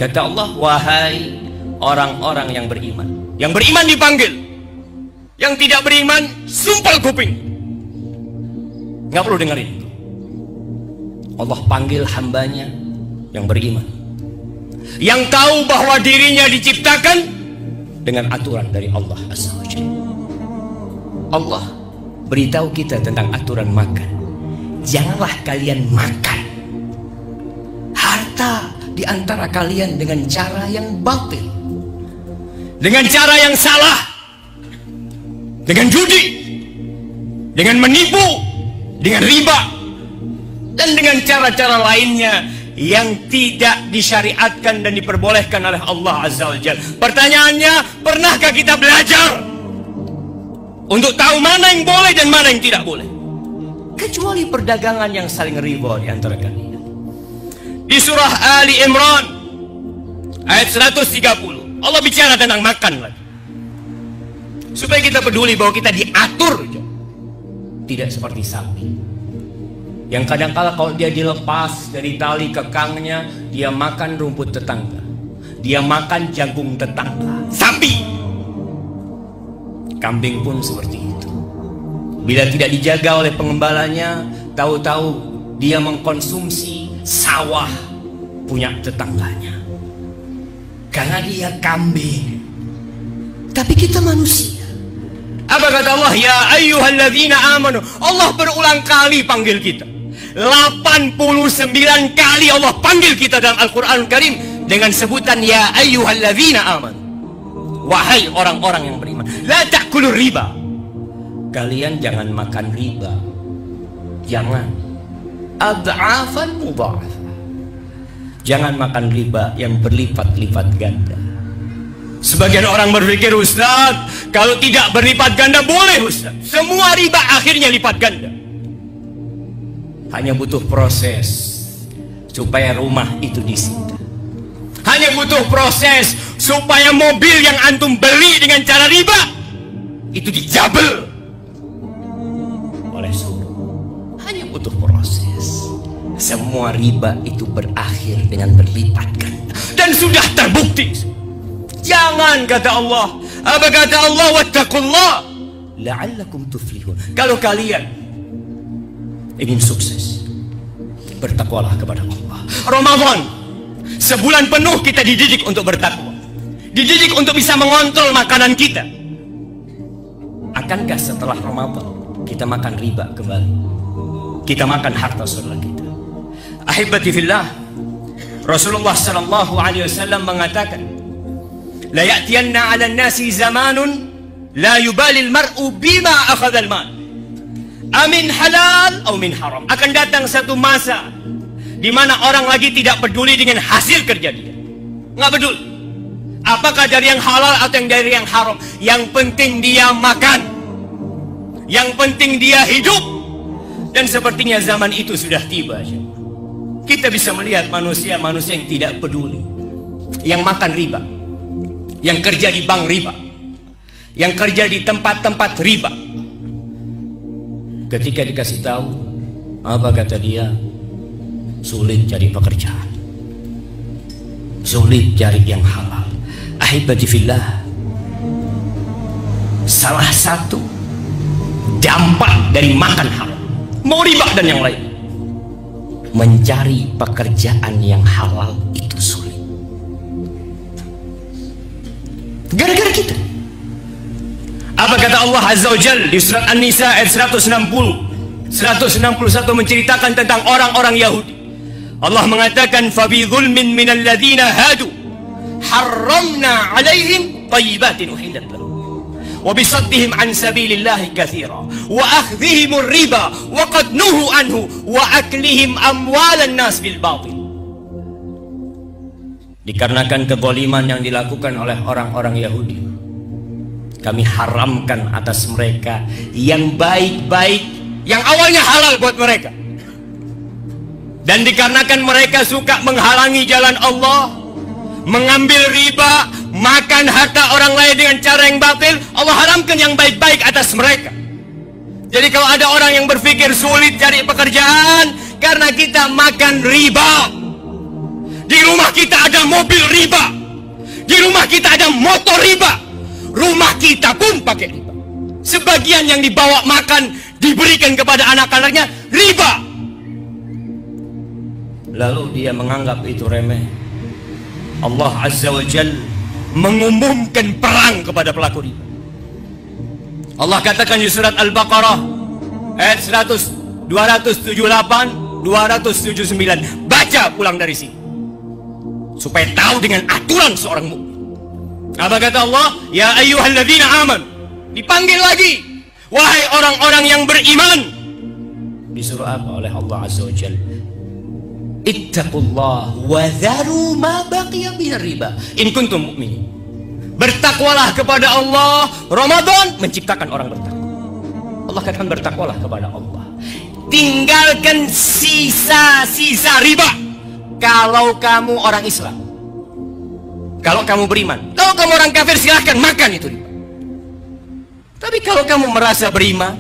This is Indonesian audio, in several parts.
Kata Allah, wahai orang-orang yang beriman. Yang beriman dipanggil, yang tidak beriman sumpal kuping. Nggak perlu dengerin. Allah panggil hambanya yang beriman, yang tahu bahwa dirinya diciptakan dengan aturan dari Allah Azza wa Jalla. Allah beritahu kita tentang aturan makan. Janganlah kalian makan harta di antara kalian dengan cara yang batil, dengan cara yang salah, dengan judi, dengan menipu, dengan riba, dan dengan cara-cara lainnya yang tidak disyariatkan dan diperbolehkan oleh Allah Azza wa Jalla. Pertanyaannya, pernahkah kita belajar untuk tahu mana yang boleh dan mana yang tidak boleh? Kecuali perdagangan yang saling riba di antara kalian. Di surah Ali Imran ayat 130, Allah bicara tentang makan lagi, supaya kita peduli bahwa kita diatur, tidak seperti sapi yang kadang-kala kalau dia dilepas dari tali kekangnya, dia makan rumput tetangga, dia makan jagung tetangga. Sapi, kambing pun seperti itu. Bila tidak dijaga oleh pengembalanya, tahu-tahu dia mengkonsumsi sawah punya tetangganya, karena dia kambing. Tapi kita manusia. Apa kata Allah? Ya ayyuhalladzina amanu. Allah berulang kali panggil kita. 89 kali Allah panggil kita dalam Al-Quran Karim dengan sebutan ya ayyuhalladzina amanu. Wahai orang-orang yang beriman, la ta'kulur riba. Kalian jangan makan riba. Jangan. Ad'afan mudha'afah. Jangan makan riba yang berlipat-lipat ganda. Sebagian orang berpikir, Ustaz, kalau tidak berlipat ganda boleh, Ustaz. Semua riba akhirnya lipat ganda. Hanya butuh proses supaya rumah itu disita. Hanya butuh proses supaya mobil yang antum beli dengan cara riba itu dijabel oleh suruh. Hanya butuh proses. Semua riba itu berakhir dengan berlipat ganda, dan sudah terbukti. Jangan, kata Allah. Apa kata Allah? Wattaqullah la'allakum tuflihun. Kalau kalian ingin sukses, bertakwalah kepada Allah. Ramadan, sebulan penuh kita dididik untuk bertakwa, dididik untuk bisa mengontrol makanan kita. Akankah setelah Ramadan kita makan riba kembali? Kita makan harta saudara kita? Ahibati fillah, Rasulullah sallallahu alaihi wasallam mengatakan, la ya'tiyanna 'alan nasi zamanun la yubalil mar'u bima akhadhal mal, amin halal atau min haram. Akan datang satu masa di mana orang lagi tidak peduli dengan hasil kerja dia. Nggak peduli apakah dari yang halal atau yang dari yang haram. Yang penting dia makan, yang penting dia hidup. Dan sepertinya zaman itu sudah tiba. Kita bisa melihat manusia-manusia yang tidak peduli, yang makan riba, yang kerja di bank riba, yang kerja di tempat-tempat riba. Ketika dikasih tahu, apa kata dia? Sulit cari pekerjaan, sulit cari yang halal. Ahibati fillah, salah satu dampak dari makan haram, mau riba dan yang lain, mencari pekerjaan yang halal itu sulit. Gara-gara kita. Apa kata Allah Azza wa Jalla di surat An-Nisa ayat 161 menceritakan tentang orang-orang Yahudi. Allah mengatakan, fabi zulmin minal ladzina hadu harramna 'alaihim thayyibatin uhillat lahum wa bisaddihim an sabilillahi katsira wa akhdhihimur riba wa qad nuhu anhu wa aklihim amwalan nas bil batil. Dikarenakan kezaliman yang dilakukan oleh orang-orang Yahudi, kami haramkan atas mereka yang baik-baik, yang awalnya halal buat mereka. Dan dikarenakan mereka suka menghalangi jalan Allah, mengambil riba, makan harta orang lain dengan cara yang batil, Allah haramkan yang baik-baik atas mereka. Jadi kalau ada orang yang berpikir sulit cari pekerjaan karena kita makan riba, Di rumah kita ada mobil riba. Di rumah kita ada motor riba. Rumah kita pun pakai riba. Sebagian yang dibawa makan diberikan kepada anak-anaknya riba. Lalu dia menganggap itu remeh. Allah Azza wa Jal mengumumkan perang kepada pelaku riba. Allah katakan di surat Al-Baqarah ayat 278, 279. Baca pulang dari sini supaya tahu dengan aturan seorang mukmin. Apa kata Allah? Ya ayyuhalladzina amanu. Dipanggil lagi, wahai orang-orang yang beriman. Disuruh apa oleh Allah Azza wa Jalla? Ittaqullah wa dharu ma baqiya minar riba in kuntum mu'minin. Bertakwalah kepada Allah. Ramadan menciptakan orang bertakwa. Allah katakan bertakwalah kepada Allah. Tinggalkan sisa-sisa riba. Kalau kamu orang Islam, kalau kamu beriman. Kalau kamu orang kafir, silahkan makan itu riba. Tapi kalau kamu merasa beriman,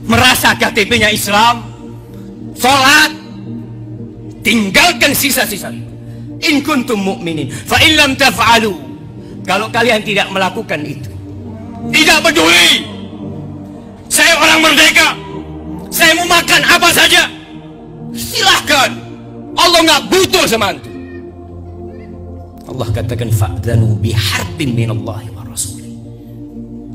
merasa KTP-nya Islam, sholat, tinggalkan sisa-sisa riba. In kuntum mu'minin fa in lam taf'alu. Kalau kalian tidak melakukan itu, tidak peduli, saya orang merdeka, saya mau makan apa saja, silahkan. Allah nggak butuh sama antum. Allah katakan fa'dhanu biharbin minallahi wa rasulih.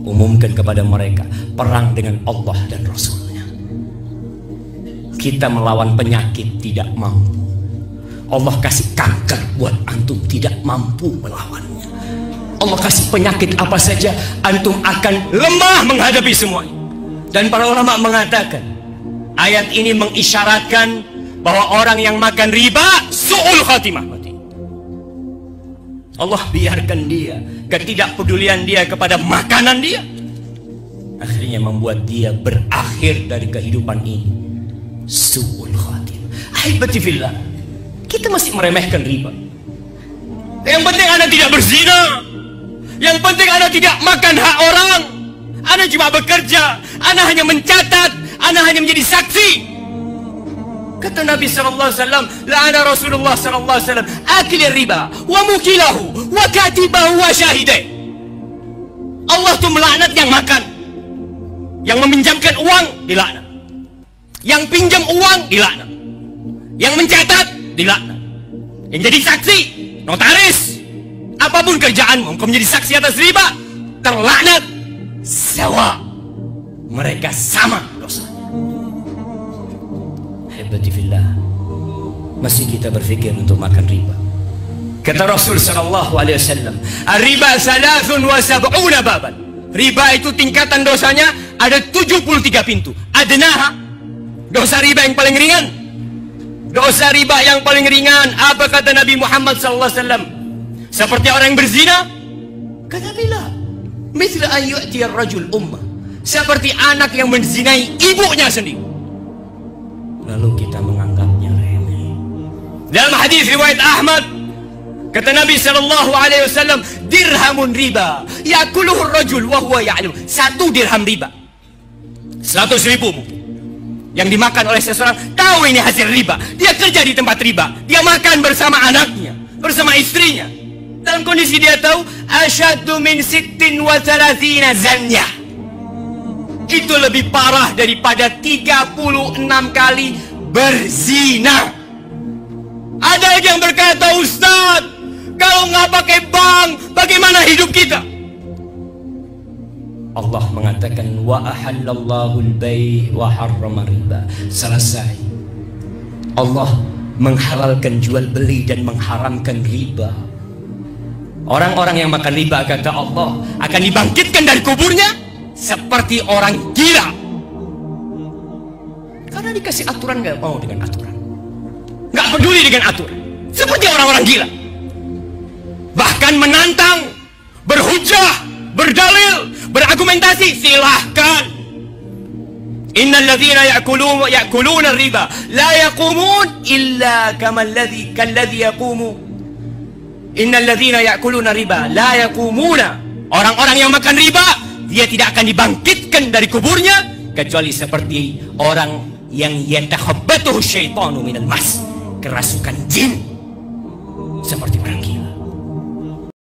Umumkan kepada mereka perang dengan Allah dan Rasulnya. Kita melawan penyakit tidak mampu. Allah kasih kanker buat antum, tidak mampu melawannya. Allah kasih penyakit apa saja, antum akan lemah menghadapi semuanya. Dan para ulama mengatakan ayat ini mengisyaratkan bahwa orang yang makan riba su'ul khatimah mati. Allah biarkan dia, ketidakpedulian dia kepada makanan dia, akhirnya membuat dia berakhir dari kehidupan ini su'ul khatimah. Ahibati fillah, kita masih meremehkan riba. Yang penting Anda tidak berzina. Yang penting Anda tidak makan hak orang. Anda cuma bekerja, Anda hanya mencatat, Anda hanya menjadi saksi. Kata Nabi sallallahu alaihi wasallam, la'ana Rasulullah sallallahu alaihi wasallam akil riba wa mukilahu wa katibahu wa syahidai. Allah tuh melaknat yang makan. Yang meminjamkan uang dilaknat. Yang pinjam uang dilaknat. Yang mencatat dilaknat. Yang jadi saksi, notaris, apapun kerjaanmu, engkau menjadi saksi atas riba, terlaknat. Sawa, mereka sama dosanya. Hebati fillah, masih kita berpikir untuk makan riba. Kata Rasul sallallahu alaihi wasallam, "Ar-riba 73 baban." Riba itu tingkatan dosanya ada 73 pintu. Adnaha, dosa riba yang paling ringan. Dosa riba yang paling ringan, apa kata Nabi Muhammad sallallahu alaihi wasallam? Seperti orang yang berzina? Kata bila mithla an yu'ti ar-rajul ummah, seperti anak yang menzinai ibunya sendiri. Lalu kita menganggapnya remeh. Dalam hadis riwayat Ahmad, kata Nabi sallallahu alaihi wasallam, dirhamun riba yakuluhu ar-rajul wa huwa ya'lam. 1 dirham riba, 100.000 mungkin, yang dimakan oleh seseorang, tahu ini hasil riba. Dia kerja di tempat riba, dia makan bersama anaknya, bersama istrinya, dalam kondisi dia tahu asyaddu min 36 zanya. Itu lebih parah daripada 36 kali berzina. Ada yang berkata, Ustaz, kalau nggak pakai bank, bagaimana hidup kita? Allah mengatakan wa ahallallahu al-bay' wa harrama riba. Selesai. Allah menghalalkan jual beli dan mengharamkan riba. Orang-orang yang makan riba, kata Allah, akan dibangkitkan dari kuburnya seperti orang gila. Karena dikasih aturan, gak mau dengan aturan, gak peduli dengan aturan, seperti orang-orang gila. Bahkan menantang, berhujah, berdalil, berargumentasi, silahkan. Innal ladzina ya'kuluna riba la yaqumun illa kalladzi yaqumu. Innal ladzina ya'kuluna riba la yaqumuna. Orang-orang yang makan riba, dia tidak akan dibangkitkan dari kuburnya kecuali seperti orang yang yatakhabbatuhu syaitanu minal mas, kerasukan jin. seperti